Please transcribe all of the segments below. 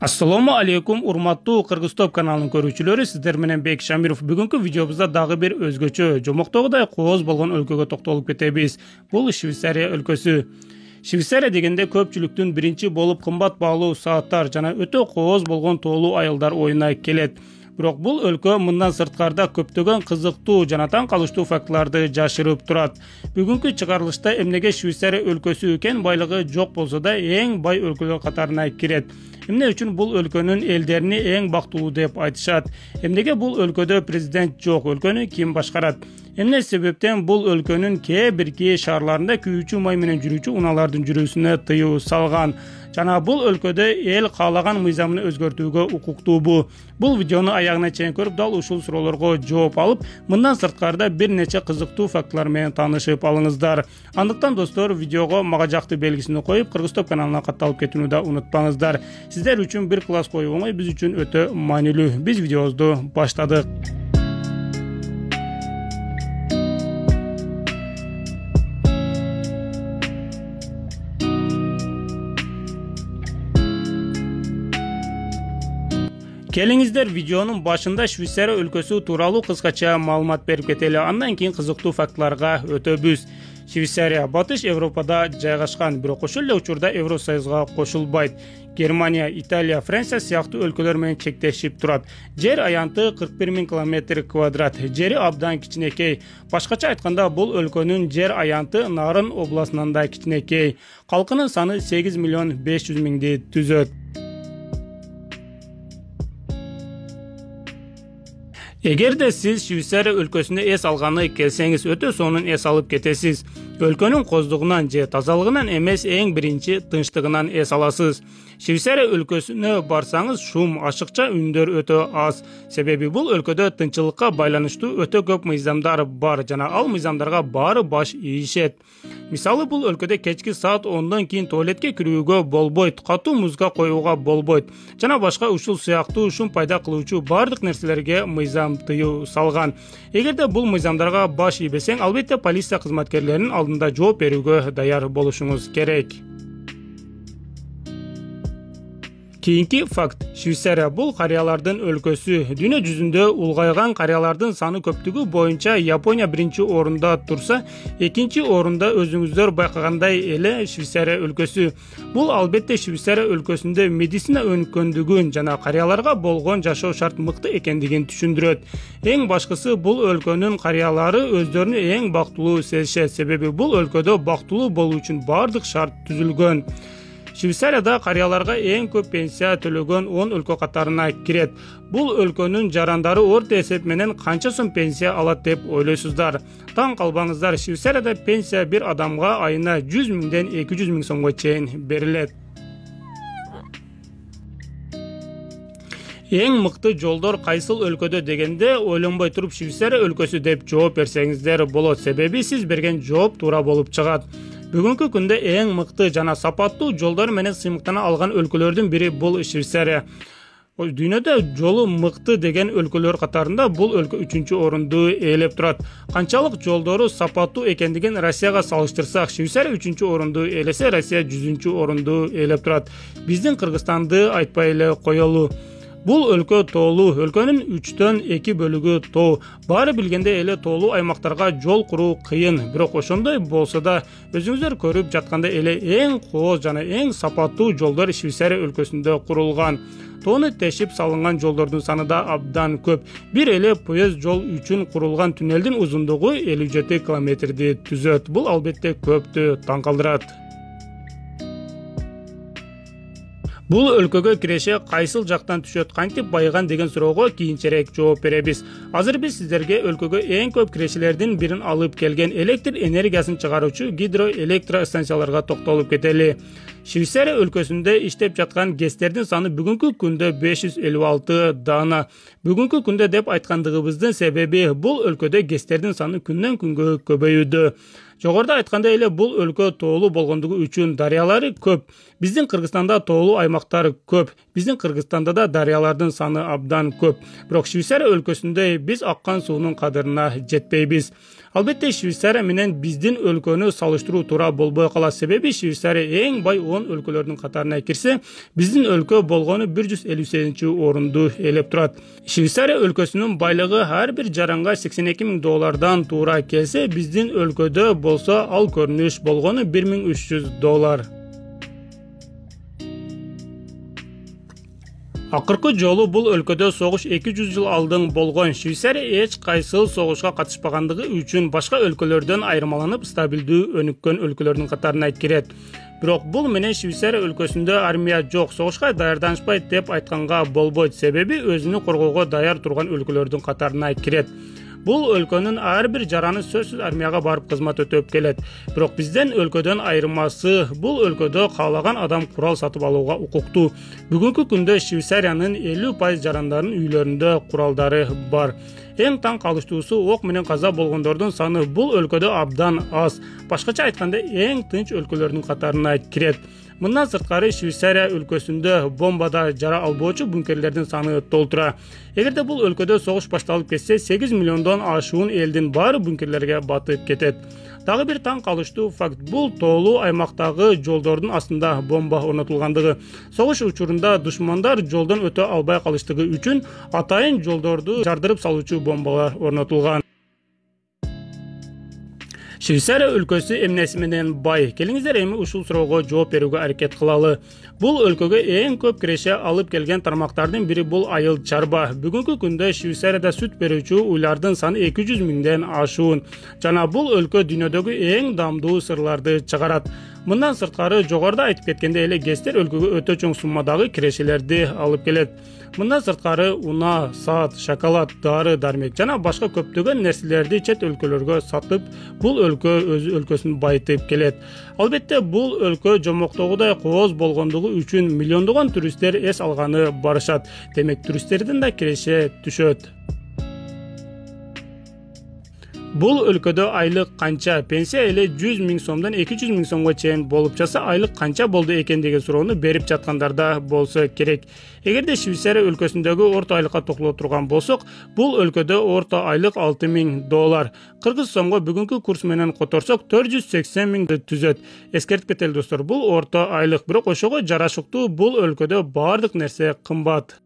Assalomu alaykum, urmattуу Kırgız Top kanalının көрүүчүлөрү, сиздер менен Бек Шамиров. Бүгүнкү видеобузда дагы бир өзгөчө, жомоктогудай кооз болгон өлкөгө токтолуп кетебиз. Бул Швейцария өлкөсү. Швейцария дегенде көпчүлүктүн биринчи болуп кымбат баалуу сааттар жана өтө кооз болгон тоолуу айылдар оюна келет. Бирок бул өлкө мындан сырткарда көптөгөн кызыктуу жана таң калыштуу фактыларды жашырып турат. Бүгүнкү чыгарылышта эмнеге Швейцария өлкөсү кен байлыгы жок болсо да эң бай өлкөлөр катарына кирет. Эмне үчүн бул өлкөнүн элдерини эң бактылуу деп айтышат? Эмнеге бул өлкөдө президент жок? Өлкөнү ким башкарат? Эмне себептен бул өлкөнүн кээ бирки шаарларында күйүүчү май менен жүрүүчү унаалардын жүрүүсүнө тыюу салган? Жана бул өлкөдө эл каалаган мыйзамын өзгөртүүгө укуктуубу? Бул видеону аягына чейин көрүп, дал ушул суроолорго жооп алып, мындан сырткарда бир нече кызыктуу фактылар менен таанышып алыңыздар. Андыктан достор, видеого мага жакты белгисин коюп, Кыргыз Топ каналына катталып кетүүнү да унутпаңыздар. Сиздер үчүн бир класс коюу оңой, биз үчүн өтө маанилүү. Биз видеобузду баштадык. Келиңиздер, видеонун башында Швейцария өлкөсү тууралуу кыскача маалымат берип кетели. Андан кийин кызыктуу фактыларга өтөбүз. Швейцария Батыш Европада жайгашкан, бирок ошол эле учурда Евросоюзга кошулбайт. Германия, Италия, Франция сыяктуу өлкөлөр менен чектешип турат. Жер аянты 41 000 километр квадрат. Жери абдан кичинекей. Башкача айтканда, бул өлкөнүн жер аянты Нарын областынан да кичинекей. Калкынын саны 8 500 000 түзөт. Эгерде сиз Швейцария өлкөсүнө эс алганы келсеңиз, өтө сонун эс алып кетесиз. Өлкөнүн коздугунан же тазалыгынан эмес, эң биринчи тынчтыгынан эс аласыз. Швейцария өлкөсүнө барсаңыз, шум, ашыкча үндөр өтө аз. Себеби бул өлкөдө тынччылыкка байланыштуу өтө көп мыйзамдар бар жана ал мыйзамдарга баары баш ийишет. Мисалы, бул өлкөдө кечки саат 10дон кийин туалетке кирүүгө болбойт, катуу музга коюуга болбойт жана башка ушул сыяктуу шум пайда кылуучу бардык нерселерге мыйзам тыюу салган. Эгерде бул мыйзамдарга баш ийбесең, албетте полиция кызматкерлеринин алдында жооп берүүгө даяр болушуңуз керек. Кийинки факт. Швейцария бул карыялардын өлкөсү. Дүйнө жүзүндө улгайган карыялардын саны көптүгү боюнча Япония биринчи орунда турса, экинчи орунда өзүңүздөр байкагандай эле Швейцария өлкөсү. Бул албетте Швейцария өлкөсүндө медицина өнүккөндүгүн жана карыяларга болгон жашоо шарт мыкты экендигин түшүндүрөт. Эң башкысы, бул өлкөнүн карыялары өздөрүнү эң бактылуу сезишет, себеби бул өлкөдө бактылуу болуу үчүн бардык шарт түзүлгөн. Швейцарияда карыяларга эң көп пенсия төлөгөн 10 өлкө катарына кирет. Бул өлкөнүн жарандары орто эсеп менен канча сом пенсия алат деп ойлойсуздар? Таң калбаңыздар, Швейцарияда пенсия бир адамга айына 100 000ден 200 000 сомго чейин берилет. Эң мыкты жолдор кайсыл өлкөдө дегенде, ойлонбой туруп Швейцария өлкөсү деп жооп берсеңиздер болот, себеби сиз берген жооп туура болуп чыгат. Бүгүнкү күндө эң мыкты жана сапаттуу жолдор менен сыймыктана алган өлкөлөрдүн бири бул Швейцария. Дүйнөдө жолу мыкты деген өлкөлөр катарында бул өлкө 3-орунду ээлеп турат. Канчалык жолдору сапаттуу экендигин Россияга салыштырсак, Швейцария 3-орунду ээлесе, Россия 100-орунду ээлеп турат. Биздин Кыргызстанды айтпай эле коелу. Бул өлкө тоолуу, өлкөнүн 3дөн 2 бөлүгү тоо. Баары билгенде эле тоолуу аймактарга жол куруу кыйын, бирок ошондой болсо да, өзүңүздөр көрүп жаткандай эле эң кооз жана эң сапаттуу жолдор Швейцария өлкөсүндө курулган. Тоону тешип салынган жолдордун саны да абдан көп. Бир эле поезд жол үчүн курулган туннелдин узундугу 57 километрди түзөт. Бул албетте көптү таң калтырат. Бул өлкөгө киреше кайсыл жактан түшөт, кантип байыган деген суроого кийинчерээк жооп беребиз. Азыр биз сиздерге өлкөгө эң көп кирешелердин бирин алып келген электр энергиясын чыгаруучу гидроэлектростанцияларга токтолуп кетели. Швейцария өлкөсүндө иштеп жаткан ГЭСтердин саны бүгүнкү күндө 556 дана. Бүгүнкү күндө деп айткандыгыбыздын себеби бул өлкөдө ГЭСтердин саны күндөн күнгө көбөйүүдө. Жогоруда айткандай эле, бул өлкө тоолуу болгондугу үчүн дарыялары көп. Биздин Кыргызстанда тоолуу аймактар көп. Биздин Кыргызстанда да дарыялардын саны абдан көп. Бирок Швейцария өлкөсүндө биз аккан суунун кадырына жетпейбиз. Албетте Швейцария менен биздин өлкөнү салыштыруу туура болбой калат, себеби Швейцария эң бай болгон өлкөлөрдүн катарына кирсе, биздин өлкө болгону 158-орунду ээлеп турат. Швейцария өлкөсүнүн байлыгы ар бир жаранга $82,000 туура келсе, биздин өлкөдө болсо ал көрүнүш болгону $1,300. Акыркы жолу бул өлкөдө согуш 200 жыл алдын болгон. Швейцария эч кайсыл согушка катышпагандыгы үчүн башка өлкөлөрдөн айырмаланып стабилдүү өнүккөн өлкөлөрдүн катарына кирет. Бирок бул менен Швейцария өлкөсүндө армия жок, согушка даярданышпайт деп айтканга болбойт, себеби өзүнү коргоого даяр турган өлкөлөрдүн катарына кирет. Бул өлкөнүн ар бир жараны сөзсүз армияга барып кызмат өтөп келет. Бирок бизден өлкөдөн айырмасы, бул өлкөдө каалаган адам курал сатып алууга укуктуу. Бүгүнкү күндө Швейцариянын 50% жарандарынын үйлөрүндө куралдары бар. Эң таң калыштуусу, ок менен каза болгондордун саны бул өлкөдө абдан аз. Башкача айтканда, эң тынч өлкөлөрдүн катарына кирет. Мындан сырткары Швейцария өлкөсүндө бомбада жара албоочу бункерлердин саны толтура. Эгерде бул өлкөдө согуш башталып кетсе, 8 миллиондон ашуун элдин баары бункерлерге батып кетет. Дагы бир таң калыштуу факт, бул тоолуу аймактагы жолдордун астында бомба орнотулгандыгы. Согуш учурунда душмандар жолдон өтө албай калыштыгы үчүн атайын жолдорду жардырып салуучу бомбалар орнотулган. Швейцария өлкөсү эмнеси менен бай? Келиңиздер эми ушул суроого жооп берүүгө аракет кылалы. Бул өлкөгө эң көп киреше алып келген тармактардын бири бул айыл чарба. Бүгүнкү күндө Швейцарияда сүт берүүчү уйлардын саны 200 миңден ашуун. Жана бул өлкө дүйнөдөгү эң дамдуу сырларды чыгарат. Мындан сырткары, жогоруда айтып кеткенде эле гестер өлкөгө өтө чоң суммадагы кирешелерди алып келет. Мындан сырткары, уна, саат, шоколад, дары-дармек жана башка көптөгөн нерселерди чет өлкөлөргө сатып, бул өлкө өз өлкөсүн байытып келет. Албетте, бул өлкө жомоктогудай кооз болгондугу үчүн миллиондогон туристтер эс алганы барышат. Демек, туристтердин да киреше түшөт. Бул өлкөдө айлык канча? Пенсия эле 100 миң сомдон 200 миң сомго чейин болуп жатса, айлык канча болду экен деген суроону берип жаткандарда болсо керек. Эгерде Швейцария өлкөсүндөгү орто айлыкка токтоло турган болсок, бул өлкөдө орто айлык $6,000. Кыргыз сомго бүгүнкү курс менен которсок, 480 миңди түзөт. Эскертип кетели достор, бул орто айлык, бирок ошого жарашыктуу бул өлкөдө баардык нерсе кымбат.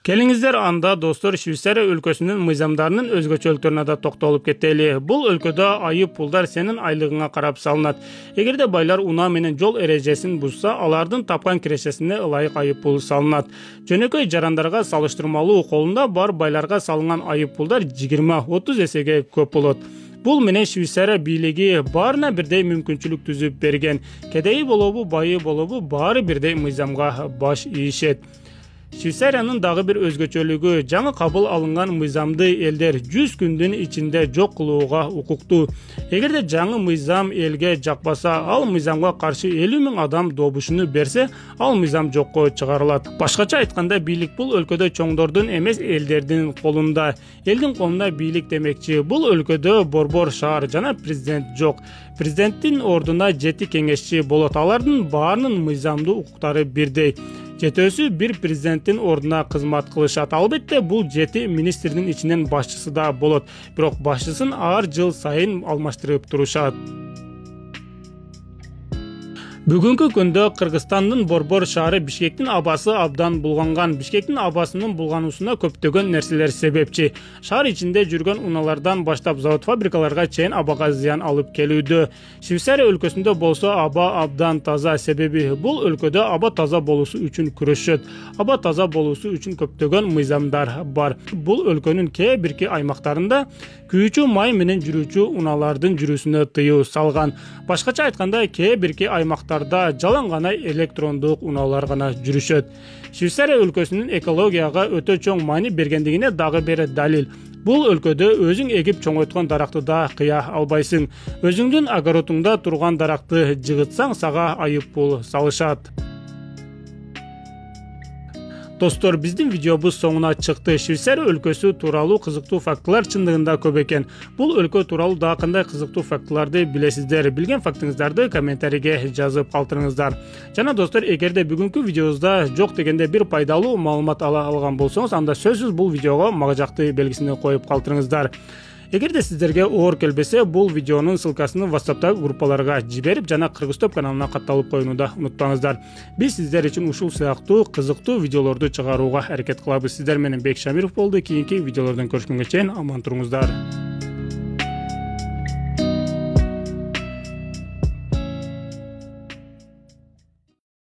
Келиңиздер анда достор Швейцария өлкөсүнүн мыйзамдарынын өзгөчөлүктөрүнө да токтолуп кетели. Бул өлкөдө айып пулдар сенин айлыгыңа карап салынат. Эгерде байлар унаа менен жол эрежесин бузса, алардын тапкан кирешесине ылайык айып пул салынат. Жөнөкөй жарандарга салыштырмалуу колунда бар байларга салынган айып пулдар 20-30 эсеге көп болот. Бул менен Швейцария бийлиги баарына бирдей мүмкүнчүлүк түзүп берген. Кедейи болобу, байы болобу, баары бирдей мыйзамга баш ийишет. Швейцариянын дагы бир өзгөчөлүгү, жаңы кабыл алынган мыйзамды элдер 100 күндүн ичинде жок кылууга укуктуу. Эгерде жаңы мыйзам элге жакпаса, ал мыйзамга каршы 50 миң адам добушуну берсе, ал мыйзам жокко чыгарылат. Башкача айтканда, бийлик бул өлкөдө чоңдордун эмес, элдердин колунда. Элдин колунда бийлик демекчи, бул өлкөдө борбор шаар жана президент жок. Президенттин ордуна 7 кеңешчи болот. Алардын баарынын мыйзамдуу укуктары бирдей. Жетөөсү бир президенттин ордуна кызмат кылышат. Албетте, бул 7 министрдин ичинен башчысы да болот. Бирок башчысын ар жыл сайын алмаштырып турушат. Бүгүнкү күндө Кыргызстандын борбор шаары Бишкектин абасы абдан булганган. Бишкектин абасынын булгануусуна көптөгөн нерселер себепчи. Шаар ичинде жүргөн унаалардан баштап завод фабрикаларга чейин абага зыян алып келүүдө. Швейцария өлкөсүндө болсо аба абдан таза, себеби бул өлкөдө аба таза болуусу үчүн күрөшөт. Аба таза болуусу үчүн көптөгөн мыйзамдар бар. Бул өлкөнүн кээ бирки аймактарында күйүүчү май менен жүрүүчү унаалардын жүрүүсүнө тыюу салган. Башкача айтканда, кээ бирки аймактарда жалаң гана электрондук унаалар гана жүрүшөт. Швейцария өлкөсүнүн экологияга өтө чоң маани бергендигине дагы бир далил. Бул өлкөдө өзүң эгип чоңойткон даракты да кыя албайсың. Өзүңдүн огородуңда турган даракты жыгытсаң, сага айып пул салышат. Достор, биздин видеобуз соңуна чыкты. Швейцария өлкөсү тууралуу кызыктуу фактылар чындыгында көп экен. Бул өлкө тууралуу дагы кандай кызыктуу фактыларды билесиздер? Билген фактыңыздарды комментарийге жазып калтырыңыздар. Жана достор, эгерде бүгүнкү видеобузда жок дегенде бир пайдалуу маалымат ала алган болсоңуз, анда сөзсүз бул видеого мага жакты белгисин коюп калтырыңыздар. Эгерде сиздерге оор келбесе, бул видеонун ссылкасын WhatsApp'тагы группаларга жиберип жана Кыргызтоп каналына катталып коюуну да унутпаңыздар. Биз сиздер үчүн ушул сыяктуу кызыктуу видеолорду чыгарууга аракет кылабыз. Сиздер менен Бек Шамиров болду. Кийинки видеолордон көрүшкөнгө чейин аман туруңуздар.